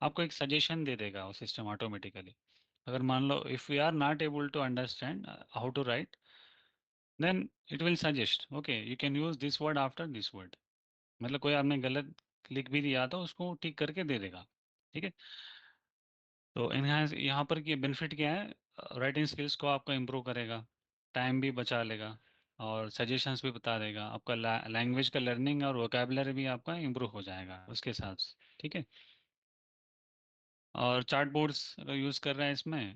आपको एक सजेशन दे देगा वो सिस्टम ऑटोमेटिकली। अगर मान लो if we are not able to understand how to write, then it will suggest okay you can use this word after this word. मतलब कोई आपने गलत लिख भी दिया तो उसको ठीक करके दे देगा। ठीक है। तो इनहांस यहाँ पर ये बेनिफिट क्या है, राइटिंग स्किल्स को आपका इम्प्रूव करेगा, टाइम भी बचा लेगा, और सजेशंस भी बता देगा। आपका लैंग्वेज का लर्निंग और वोकेबलरी भी आपका इम्प्रूव हो जाएगा उसके हिसाब से। ठीक है। और चार्ट बोर्ड्स अगर यूज़ कर रहे हैं इसमें,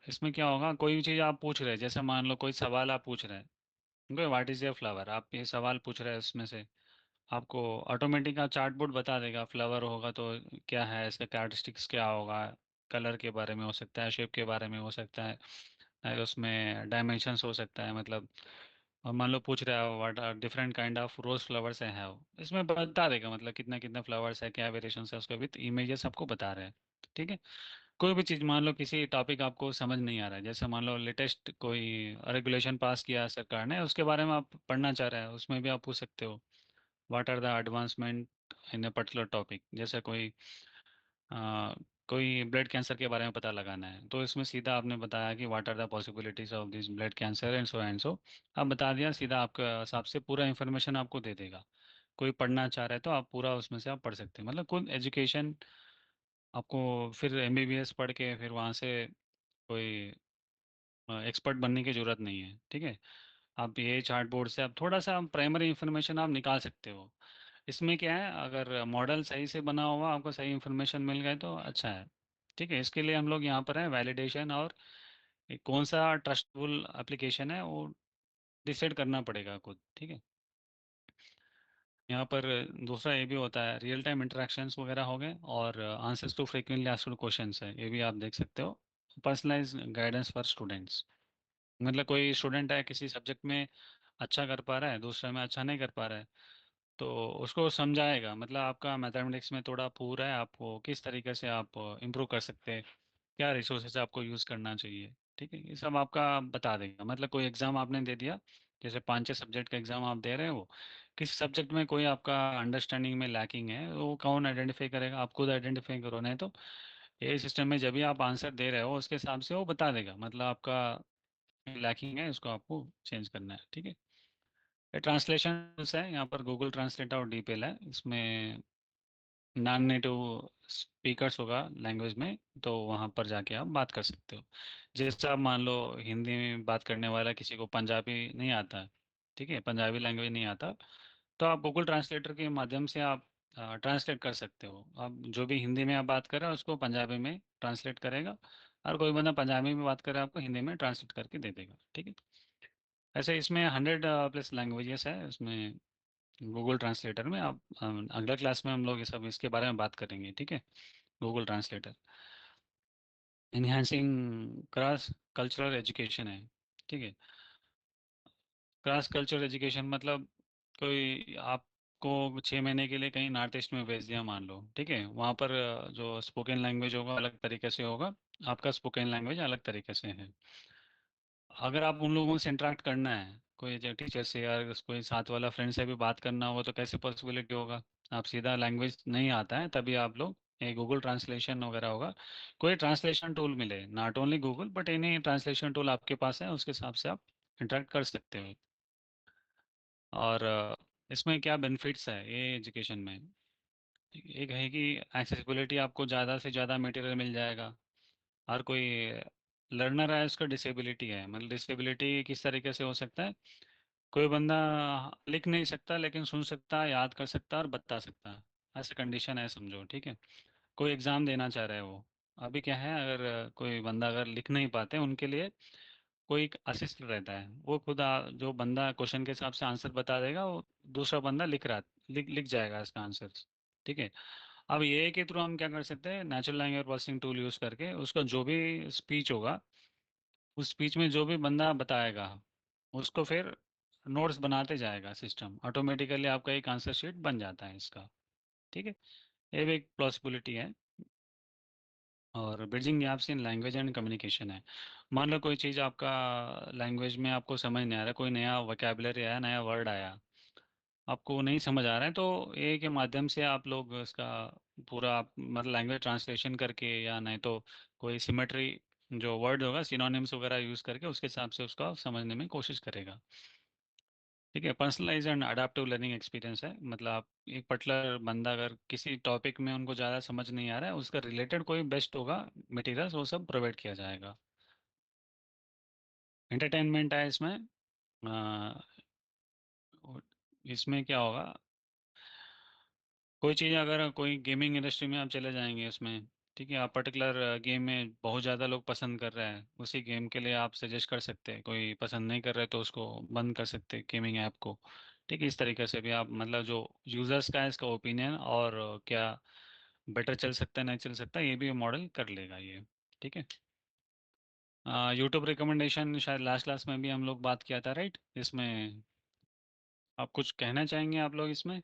इसमें क्या होगा, कोई भी चीज़ आप पूछ रहे हैं, जैसे मान लो कोई सवाल आप पूछ रहे हैं, व्हाट इज़ योर फ्लावर, आप ये सवाल पूछ रहे हैं, उसमें से आपको ऑटोमेटिक चार्ट बोर्ड बता देगा फ्लावर होगा तो क्या है, इसका कैरेक्टरिस्टिक्स क्या होगा, कलर के बारे में हो सकता है, शेप के बारे में हो सकता है, उसमें डायमेंशंस हो सकता है, मतलब और मान लो पूछ रहा है what are different kind of rose flowers है इसमें बता देगा, मतलब कितना कितना फ्लावर्स है, क्या वेरिएशन है उसका, विथ इमेजेस आपको बता रहे हैं। ठीक है। कोई भी चीज़ मान लो किसी टॉपिक आपको समझ नहीं आ रहा है, जैसे मान लो लेटेस्ट कोई रेगुलेशन पास किया है सरकार ने, उसके बारे में आप पढ़ना चाह रहे हैं, उसमें भी आप पूछ सकते हो what are the advancement in a particular topic. जैसे आ, कोई ब्लड कैंसर के बारे में पता लगाना है, तो इसमें सीधा आपने बताया कि what are the possibilities of this blood cancer and so आप बता दिया, सीधा आपके हिसाब से पूरा इन्फॉर्मेशन आपको दे देगा। कोई पढ़ना चाह रहा है तो आप पूरा उसमें से आप पढ़ सकते हैं, मतलब कुल एजुकेशन आपको फिर एमबीबीएस पढ़ के फिर वहाँ से कोई एक्सपर्ट बनने की ज़रूरत नहीं है। ठीक है। आप ये चार्ट बोर्ड से आप थोड़ा सा प्राइमरी इंफॉर्मेशन आप निकाल सकते हो। इसमें क्या है, अगर मॉडल सही से बना हुआ आपको सही इंफॉर्मेशन मिल गए तो अच्छा है। ठीक है। इसके लिए हम लोग यहाँ पर हैं वैलिडेशन, और कौन सा ट्रस्टफुल एप्लीकेशन है वो डिसाइड करना पड़ेगा खुद। ठीक है। यहाँ पर दूसरा ये भी होता है, रियल टाइम इंटरेक्शंस वगैरह हो गए, और answers to frequently asked questions है, ये भी आप देख सकते हो। पर्सनलाइज गाइडेंस फॉर स्टूडेंट्स, मतलब कोई स्टूडेंट है किसी सब्जेक्ट में अच्छा कर पा रहा है, दूसरे में अच्छा नहीं कर पा रहा है, तो उसको समझाएगा, मतलब आपका मैथमेटिक्स में थोड़ा पूरा है, आपको किस तरीके से आप इम्प्रूव कर सकते हैं, क्या रिसोर्सेज आपको यूज़ करना चाहिए। ठीक है। ये सब आपका बता देगा। मतलब कोई एग्ज़ाम आपने दे दिया, जैसे 5-6 सब्जेक्ट का एग्ज़ाम आप दे रहे हो, किस सब्जेक्ट में कोई आपका अंडरस्टैंडिंग में लैकिंग है, वो कौन आइडेंटिफाई करेगा, आप खुद आइडेंटिफाई करो, नहीं तो ये सिस्टम में जब भी आप आंसर दे रहे हो उसके हिसाब से वो बता देगा, मतलब आपका लैकिंग है, उसको आपको चेंज करना है। ठीक है। ये ट्रांसलेशन है, यहाँ पर गूगल ट्रांसलेटर और डीपेल है, इसमें नॉन नेटिव स्पीकर्स होगा लैंग्वेज में, तो वहाँ पर जाके आप बात कर सकते हो। जैसे आप मान लो हिंदी में बात करने वाला किसी को पंजाबी नहीं आता है, ठीक है, पंजाबी लैंग्वेज नहीं आता, तो आप गूगल ट्रांसलेटर के माध्यम से आप ट्रांसलेट कर सकते हो। आप जो भी हिंदी में आप बात कर रहे हो उसको पंजाबी में ट्रांसलेट करेगा, और कोई बंदा पंजाबी में बात कर रहा है आपको हिंदी में ट्रांसलेट करके दे देगा। ठीक है। ऐसे इसमें 100+ लैंग्वेजेस है उसमें, गूगल ट्रांसलेटर में। आप अगला क्लास में हम लोग ये सब इसके बारे में बात करेंगे। ठीक है। Google translator enhancing cross cultural education है। ठीक है। क्रॉस कल्चरल एजुकेशन मतलब कोई आपको 6 महीने के लिए कहीं नॉर्थ ईस्ट में भेज दिया मान लो, ठीक है, वहाँ पर जो स्पोकन लैंग्वेज होगा अलग तरीके से होगा, आपका स्पोकन लैंग्वेज अलग तरीके से है। अगर आप उन लोगों से इंटरेक्ट करना है, कोई जो टीचर से या कोई साथ वाला फ्रेंड से भी बात करना होगा, तो कैसे पॉसिबिलिटी होगा, आप सीधा लैंग्वेज नहीं आता है तभी आप लोग ये गूगल ट्रांसलेशन वगैरह होगा, कोई ट्रांसलेशन टूल मिले, not only Google but any translation tool आपके पास है, उसके हिसाब से आप इंटरेक्ट कर सकते हो। और इसमें क्या बेनिफिट्स है ये एजुकेशन में, एक है कि एक्सेसिबिलिटी, आपको ज़्यादा से ज़्यादा मटेरियल मिल जाएगा। हर कोई लर्नर है उसका डिसेबिलिटी है, मतलब डिसेबिलिटी किस तरीके से हो सकता है, कोई बंदा लिख नहीं सकता लेकिन सुन सकता है, याद कर सकता है और बता सकता है, ऐसा कंडीशन है समझो। ठीक है। कोई एग्ज़ाम देना चाह रहा है वो, अभी क्या है, अगर कोई बंदा अगर लिख नहीं पाते उनके लिए कोई एक असिस्ट रहता है, वो खुद जो बंदा क्वेश्चन के हिसाब से आंसर बता देगा, वो दूसरा बंदा लिख लिख जाएगा इसका आंसर। ठीक है। अब ये के थ्रू हम क्या कर सकते हैं, natural language processing tool use करके उसका जो भी स्पीच होगा, उस स्पीच में जो भी बंदा बताएगा उसको फिर नोट्स बनाते जाएगा सिस्टम, ऑटोमेटिकली आपका एक आंसर शीट बन जाता है इसका। ठीक है। ये भी एक पॉसिबिलिटी है। और bridging gaps in language and communication है, मान लो कोई चीज़ आपका लैंग्वेज में आपको समझ नहीं आ रहा, कोई नया वोकेबलरी आया, नया वर्ड आया, आपको नहीं समझ आ रहा है तो ए के माध्यम से आप लोग इसका पूरा मतलब लैंग्वेज ट्रांसलेशन करके, या नहीं तो कोई सिमेट्री जो वर्ड होगा सिनोनिम्स वगैरह यूज़ करके उसके हिसाब से उसका समझने में कोशिश करेगा। ठीक है, personalise and adaptive learning experience है, मतलब आप एक पर्टिकुलर बंदा अगर किसी टॉपिक में उनको ज़्यादा समझ नहीं आ रहा है, उसका रिलेटेड कोई बेस्ट होगा मटेरियल्स, वो सब प्रोवाइड किया जाएगा। एंटरटेनमेंट है इसमें। अ, इसमें क्या होगा, कोई चीज़ अगर कोई गेमिंग इंडस्ट्री में आप चले जाएंगे उसमें, ठीक है, आप पर्टिकुलर गेम में बहुत ज़्यादा लोग पसंद कर रहे हैं, उसी गेम के लिए आप सजेस्ट कर सकते हैं, कोई पसंद नहीं कर रहे तो उसको बंद कर सकते हैं गेमिंग ऐप को। ठीक है, इस तरीके से भी आप मतलब जो यूज़र्स का है इसका ओपिनियन और क्या बेटर चल सकता है नहीं चल सकता ये भी मॉडल कर लेगा ये। ठीक है। यूट्यूब रिकमेंडेशन शायद लास्ट क्लास में भी हम लोग बात किया था, राइट? इसमें आप कुछ कहना चाहेंगे आप लोग इसमें?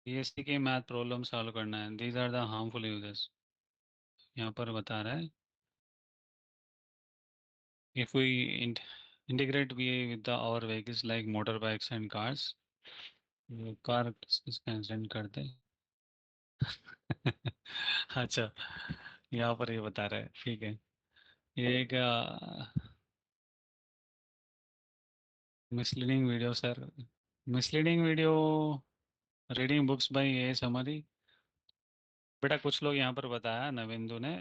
बीएससी के मैथ प्रॉब्लम सॉल्व करना है, these are the harmful users, यहाँ पर बता रहा है। If we integrate VA with the our vehicles like motorbikes and cars, car cancel कर दे। अच्छा, यहाँ पर ये बता रहा है, ठीक है। ये एक misleading video sir, misleading video, reading books by a summary. बेटा कुछ लोग यहाँ पर बताया नविंदु ने,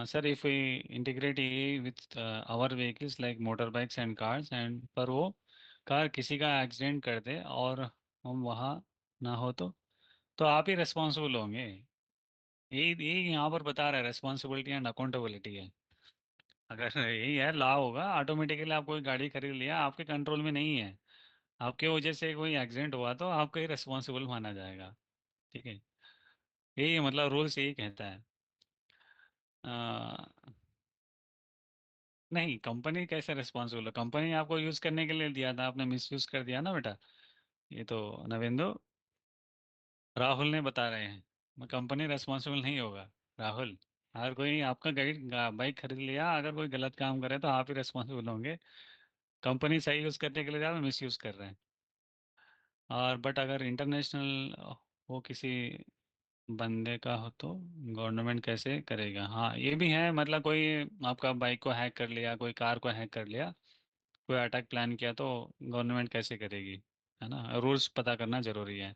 sir if we integrate a with our vehicles like motor bikes and cars and, पर वो कार किसी का एक्सीडेंट कर दे और हम वहाँ ना हो तो आप ही रेस्पॉन्सिबल होंगे। ये यहाँ पर बता रहा है, रेस्पॉन्सिबिलिटी एंड अकाउंटेबिलिटी है। अगर यही है लॉ होगा, ऑटोमेटिकली आप कोई गाड़ी खरीद लिया, आपके कंट्रोल में नहीं है, आपके वजह से कोई एक्सीडेंट हुआ तो आपको ही रेस्पॉन्सिबल माना जाएगा। ठीक है, यही मतलब रूल्स यही कहता है। नहीं, कंपनी कैसे रिस्पॉन्सिबल है, कंपनी आपको यूज करने के लिए दिया था, आपने मिस यूज कर दिया ना बेटा। ये तो नवेंदु, राहुल ने बता रहे हैं, मैं कंपनी रेस्पॉन्सिबल नहीं होगा। राहुल, अगर कोई आपका गाइड बाइक खरीद लिया, अगर कोई गलत काम करे तो आप ही रेस्पॉन्सिबल होंगे। कंपनी सही यूज करने के लिए आप मिस यूज कर रहे हैं। और बट अगर इंटरनेशनल हो किसी बंदे का हो तो गवर्नमेंट कैसे करेगा? हाँ ये भी है, मतलब कोई आपका बाइक को हैक कर लिया, कोई कार को हैक कर लिया, कोई अटैक प्लान किया तो गवर्नमेंट कैसे करेगी? है ना, रूल्स पता करना जरूरी है।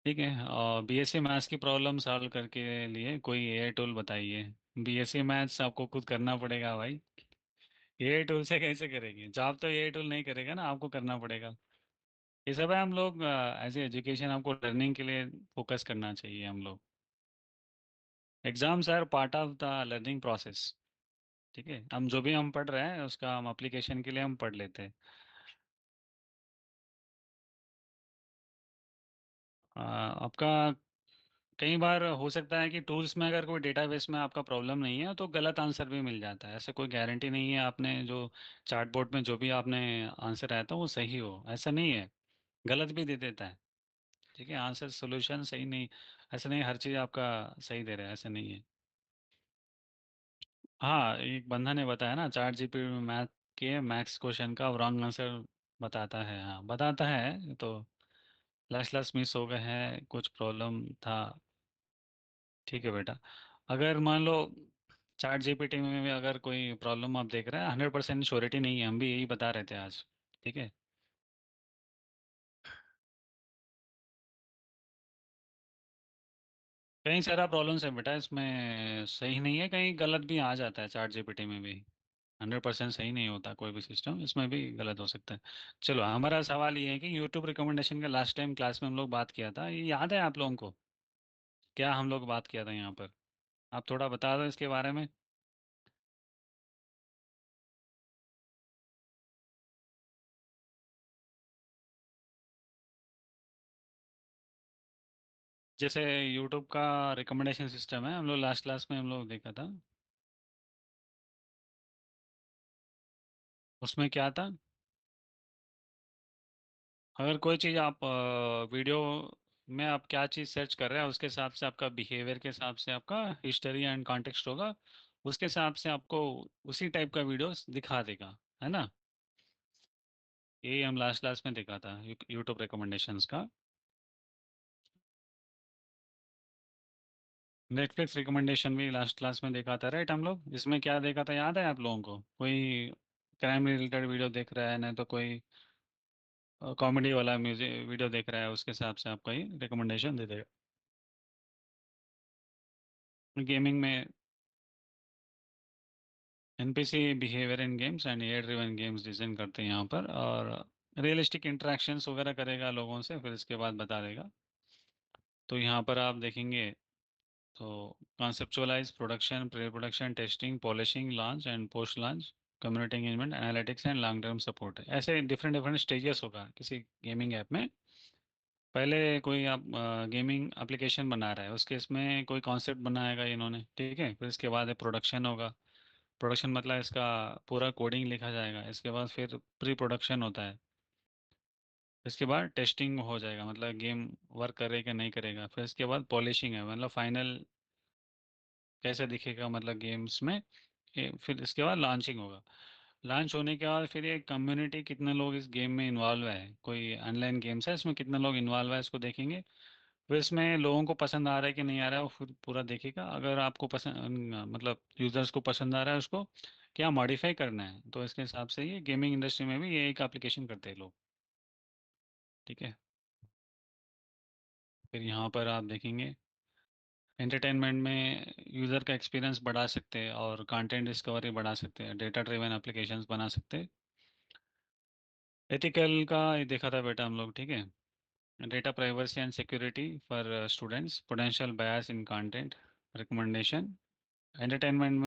ठीक है, और बीएससी मैथ्स की प्रॉब्लम सॉल्व करके लिए कोई एआई टूल बताइए। बीएससी मैथ्स आपको खुद करना पड़ेगा भाई, एआई टूल से कैसे करेंगे? जॉब तो एआई टूल नहीं करेगा ना, आपको करना पड़ेगा। ये सब है, हम लोग एज ए एजुकेशन आपको लर्निंग के लिए फोकस करना चाहिए हम लोग। Exams are part of the learning process. ठीक है, हम जो भी हम पढ़ रहे हैं उसका हम एप्लीकेशन के लिए हम पढ़ लेते हैं। आपका कई बार हो सकता है कि टूल्स में अगर कोई डेटाबेस में आपका प्रॉब्लम नहीं है तो गलत आंसर भी मिल जाता है, ऐसे कोई गारंटी नहीं है आपने जो चार्ट बोर्ड में जो भी आपने आंसर आया था वो सही हो, ऐसा नहीं है, गलत भी दे देता है। ठीक है, आंसर सोल्यूशन सही नहीं, ऐसा नहीं हर चीज़ आपका सही दे रहा है, ऐसा नहीं है। हाँ, एक बंदा ने बताया ना, चार्ट जीपीटी में मैथ के मैथ्स क्वेश्चन का रॉन्ग आंसर बताता है, हाँ बताता है, तो लास्ट लास्ट मिस हो गए हैं, कुछ प्रॉब्लम था। ठीक है बेटा, अगर मान लो चार्ट जीपीटी में भी अगर कोई प्रॉब्लम आप देख रहे हैं, 100% श्योरिटी नहीं है, हम भी यही बता रहे थे आज। ठीक है, कई सारा प्रॉब्लम्स है बेटा इसमें, सही नहीं है, कहीं गलत भी आ जाता है चार्ट जीपीटी में भी। 100% सही नहीं होता कोई भी सिस्टम, इसमें भी गलत हो सकता है। चलो, हमारा सवाल ये है कि यूट्यूब रिकमेंडेशन का लास्ट टाइम क्लास में हम लोग बात किया था, ये याद है आप लोगों को? क्या हम लोग बात किया था यहाँ पर? आप थोड़ा बता दो इसके बारे में। जैसे यूट्यूब का रिकमेंडेशन सिस्टम है, हम लोग लास्ट क्लास में हम लोग देखा था, उसमें क्या था, अगर कोई चीज़ आप वीडियो में आप क्या चीज़ सर्च कर रहे हैं उसके हिसाब से आपका बिहेवियर के हिसाब से आपका हिस्ट्री एंड कॉन्टेक्स्ट होगा, उसके हिसाब से आपको उसी टाइप का वीडियोस दिखा देगा, है ना। यही हम लास्ट क्लास में देखा था यूट्यूब रिकमेंडेशंस का। नेटफ्लिक्स रिकमेंडेशन भी लास्ट क्लास में देखा था, राइट। हम लोग इसमें क्या देखा था याद है आप लोगों को? कोई क्राइम रिलेटेड वीडियो देख रहा है, नहीं तो कोई कॉमेडी वाला म्यूजिक वीडियो देख रहा है, उसके हिसाब से आपको ही रिकमेंडेशन दे देगा। गेमिंग में NPC behaviour in games and AI driven games design करते हैं यहाँ पर, और रियलिस्टिक इंटरेक्शंस वगैरह करेगा लोगों से, फिर इसके बाद बता देगा। तो यहाँ पर आप देखेंगे तो conceptualise, production, pre production, testing, polishing, launch and post launch, community engagement, analytics and long term support, ऐसे डिफरेंट डिफरेंट स्टेजेस होगा किसी गेमिंग ऐप में। पहले कोई आप गेमिंग एप्लीकेशन बना रहा है, उसके इसमें कोई कॉन्सेप्ट बनाएगा इन्होंने, ठीक है। फिर इसके बाद प्रोडक्शन होगा। प्रोडक्शन मतलब इसका पूरा कोडिंग लिखा जाएगा। इसके बाद फिर प्री प्रोडक्शन होता है। इसके बाद टेस्टिंग हो जाएगा, मतलब गेम वर्क करेगा नहीं करेगा। फिर इसके बाद पॉलिशिंग है, मतलब फाइनल कैसे दिखेगा मतलब गेम्स में। फिर इसके बाद लॉन्चिंग होगा। लॉन्च होने के बाद फिर ये कम्युनिटी, कितने लोग इस गेम में इन्वॉल्व है, कोई ऑनलाइन गेम्स है इसमें कितने लोग इन्वॉल्व है इसको देखेंगे। फिर इसमें लोगों को पसंद आ रहा है कि नहीं आ रहा है वो फिर पूरा देखेगा। अगर आपको पसंद मतलब यूजर्स को पसंद आ रहा है उसको क्या मॉडिफाई करना है, तो इसके हिसाब से ये गेमिंग इंडस्ट्री में भी ये एक एप्लीकेशन करते हैं लोग, ठीक है। फिर यहाँ पर आप देखेंगे एंटरटेनमेंट में यूज़र का एक्सपीरियंस बढ़ा सकते हैं और कंटेंट डिस्कवरी बढ़ा सकते हैं, डेटा ड्रिवन एप्लीकेशंस बना सकते हैं। एथिकल का ये देखा था बेटा हम लोग, ठीक है। Data privacy and security for students, potential bias in content, recommendation. Entertainment